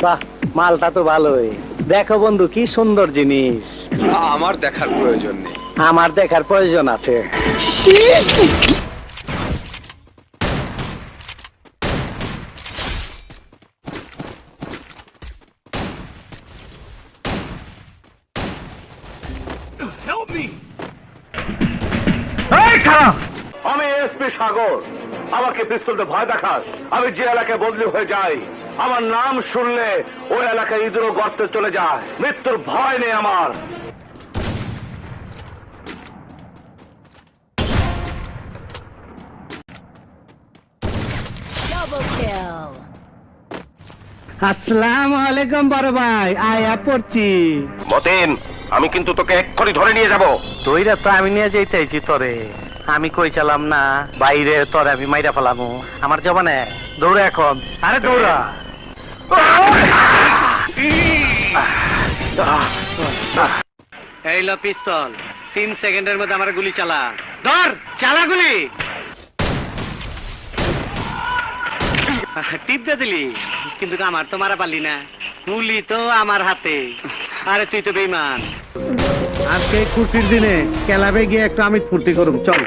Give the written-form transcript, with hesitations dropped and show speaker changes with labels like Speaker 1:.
Speaker 1: বাহ, মালটা তো ভালোই। দেখো বন্ধু, কি সুন্দর জিনিস।
Speaker 2: আমার দেখার প্রয়োজন নেই।
Speaker 1: আমার দেখার প্রয়োজন আছে।
Speaker 3: আমি এসপি সাগর। আমাকে পিস্তলতে ভয় দেখাস? আমি যে এলাকায় বদলি হয়ে যাই, আমার নাম শুনলে ওই এলাকায় ইঁদুরও গর্তে চলে যায়। মৃত্যুর ভয় নেই আমার।
Speaker 1: আসসালামু আলাইকুম বড় ভাই, আয়া পড়ছি।
Speaker 3: মতিন, আমি কিন্তু তোকে এক্ষুনি ধরে নিয়ে যাব।
Speaker 1: তুইরা তো আমি নিয়ে যাইতেছি তোরে। আমি কই চালাম না বাইরে, তোরে আমি মাইরা ফেলামু। আমার জবানে দৌড়া এখন। আরে দৌড়া। এই লো পিস্তল, 3 সেকেন্ডের মধ্যে আমার গুলি চালা। ধর, চালা গুলি। টিপ দিয়ে দিলি, কিন্তু আমার তো মারা পারলি না। গুলি তো আমার হাতে। আরে তুই তো বেঈমান। আজকে কুটির দিনে ক্লাবে গিয়ে একটু আমি ফুর্তি করুম, চল।